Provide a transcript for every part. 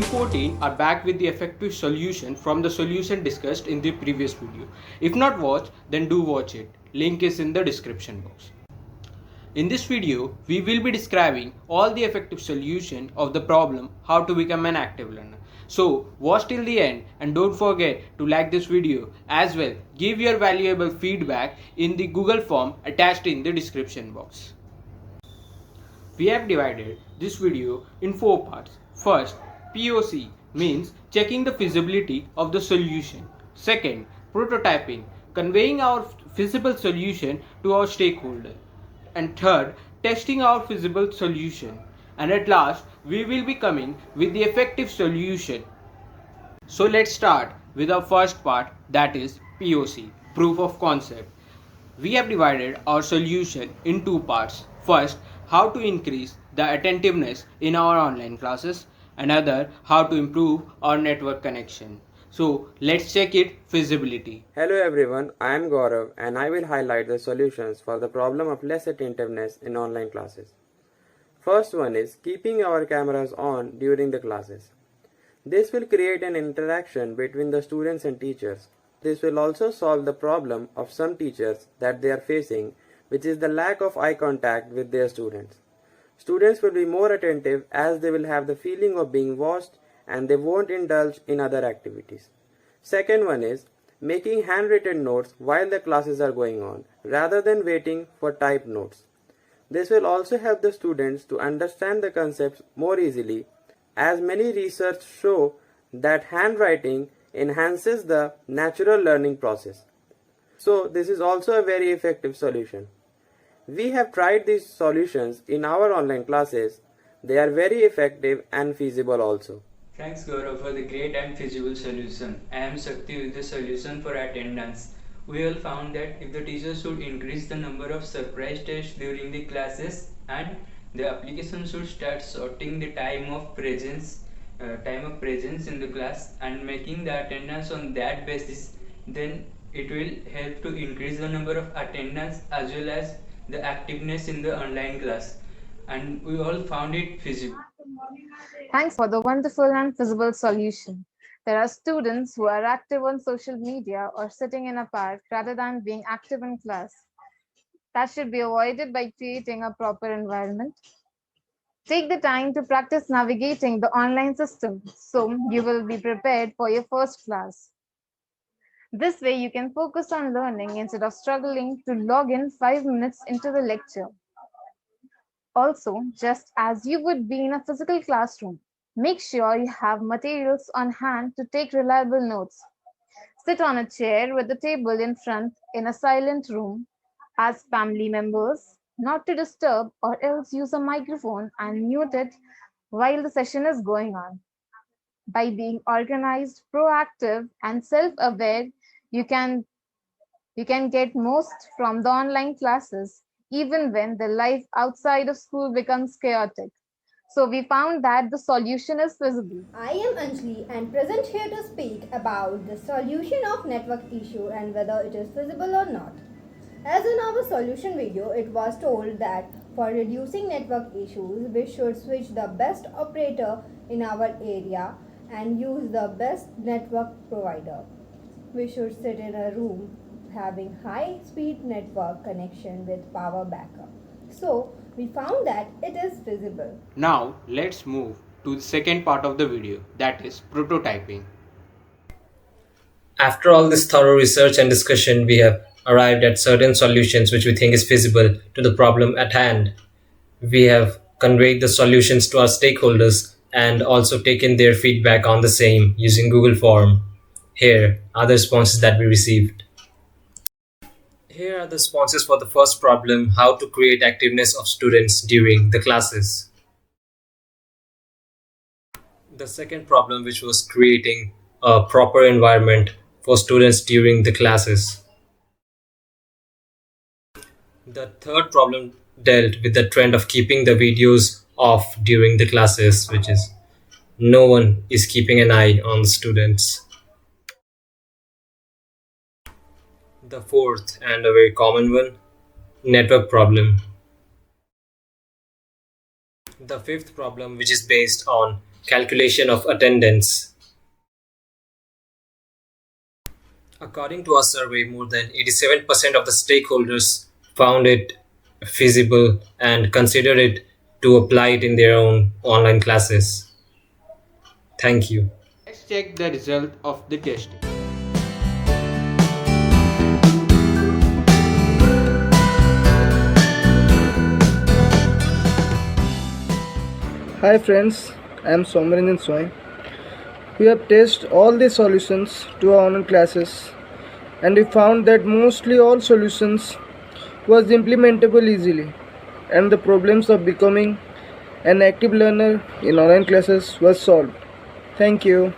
14 are back with the effective solution from the solution discussed in the previous video. If not watched, then do watch it. Link is in the description box. In this video, we will be describing all the effective solution of the problem how to become an active learner. So watch till the end and don't forget to like this video as well. Give your valuable feedback in the Google form attached in the description box. We have divided this video in 4 parts. First, POC means checking the feasibility of the solution. Second, prototyping, conveying our feasible solution to our stakeholder. And third, testing our feasible solution. And at last, we will be coming with the effective solution. So let's start with our first part, that is POC, proof of concept. We have divided our solution in 2 parts. First, how to increase the attentiveness in our online classes. Another, how to improve our network connection. So let's check it feasibility. Hello everyone, I am Gaurav and I will highlight the solutions for the problem of less attentiveness in online classes. First one is keeping our cameras on during the classes. This will create an interaction between the students and teachers. This will also solve the problem of some teachers that they are facing, which is the lack of eye contact with their students. Students will be more attentive as they will have the feeling of being watched and they won't indulge in other activities. Second one is making handwritten notes while the classes are going on rather than waiting for typed notes. This will also help the students to understand the concepts more easily, as many research show that handwriting enhances the natural learning process. So this is also a very effective solution. We have tried these solutions in our online classes. They are very effective and feasible also. Thanks Gaurav for the great and feasible solution. I am Shakti with the solution for attendance. We all found that if the teachers should increase the number of surprise tests during the classes and the application should start sorting the time of presence in the class and making the attendance on that basis, then it will help to increase the number of attendance as well as the activeness in the online class, and we all found it feasible. Thanks for the wonderful and feasible solution. There are students who are active on social media or sitting in a park rather than being active in class. That should be avoided by creating a proper environment. Take the time to practice navigating the online system so you will be prepared for your first class. This way, you can focus on learning instead of struggling to log in 5 minutes into the lecture. Also, just as you would be in a physical classroom, make sure you have materials on hand to take reliable notes. Sit on a chair with the table in front in a silent room. Ask family members not to disturb or else use a microphone and mute it while the session is going on. By being organized, proactive, and self-aware, you can get most from the online classes, even when the life outside of school becomes chaotic. So we found that the solution is feasible. I am Anjali and present here to speak about the solution of network issue and whether it is feasible or not. As in our solution video, it was told that for reducing network issues, we should switch the best operator in our area and use the best network provider. We should sit in a room having high speed network connection with power backup. So we found that it is feasible. Now let's move to the second part of the video, that is prototyping. After all this thorough research and discussion, we have arrived at certain solutions which we think is feasible to the problem at hand. We have conveyed the solutions to our stakeholders and also taken their feedback on the same using Google Form. Here are the responses that we received. Here are the responses for the first problem, how to create activeness of students during the classes. The second problem, which was creating a proper environment for students during the classes. The third problem dealt with the trend of keeping the videos off during the classes, which is no one is keeping an eye on the students. The fourth and a very common one, network problem. The fifth problem, which is based on calculation of attendance. According to our survey, more than 87% of the stakeholders found it feasible and considered it to apply it in their own online classes. Thank you. Let's check the result of the testing. Hi friends, I am Somranjan Swai. We have tested all the solutions to our online classes and we found that mostly all solutions was implementable easily and the problems of becoming an active learner in online classes was solved. Thank you.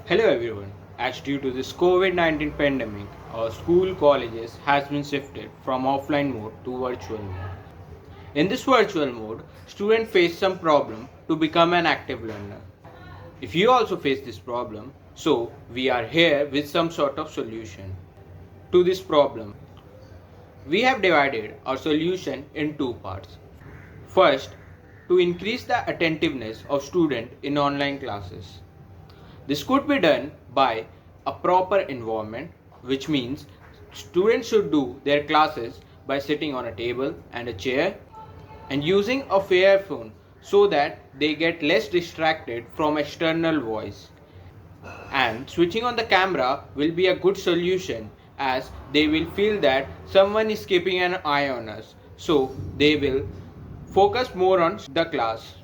Hello everyone. As due to this COVID-19 pandemic, our school colleges has been shifted from offline mode to virtual mode. In this virtual mode, students face some problem to become an active learner. If you also face this problem, so we are here with some sort of solution to this problem. We have divided our solution in two parts. First, to increase the attentiveness of students in online classes. This could be done by a proper environment, which means students should do their classes by sitting on a table and a chair and using a fair phone so that they get less distracted from external voice. And switching on the camera will be a good solution as they will feel that someone is keeping an eye on us, so they will focus more on the class.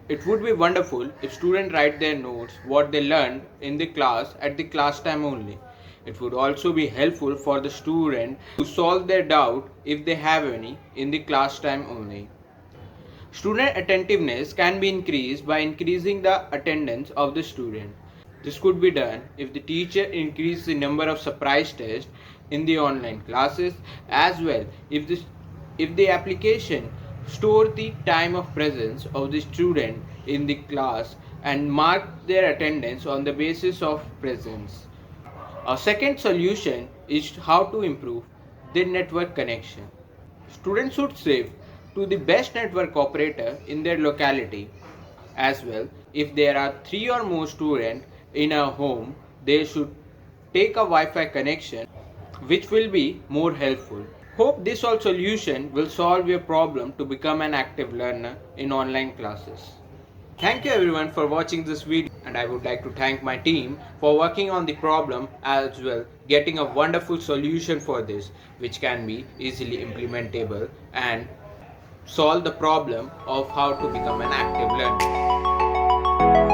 It would be wonderful if students write their notes what they learned in the class at the class time only. It would also be helpful for the student to solve their doubt if they have any in the class time only. Student attentiveness can be increased by increasing the attendance of the student. This could be done if the teacher increases the number of surprise tests in the online classes, as well if the application store the time of presence of the student in the class and mark their attendance on the basis of presence. A second solution is how to improve the network connection. Students should shift to the best network operator in their locality. As well, if there are 3 or more students in a home, they should take a Wi-Fi connection, which will be more helpful. Hope this all solution will solve your problem to become an active learner in online classes. Thank you everyone for watching this video, and I would like to thank my team for working on the problem as well, getting a wonderful solution for this which can be easily implementable and solve the problem of how to become an active learner.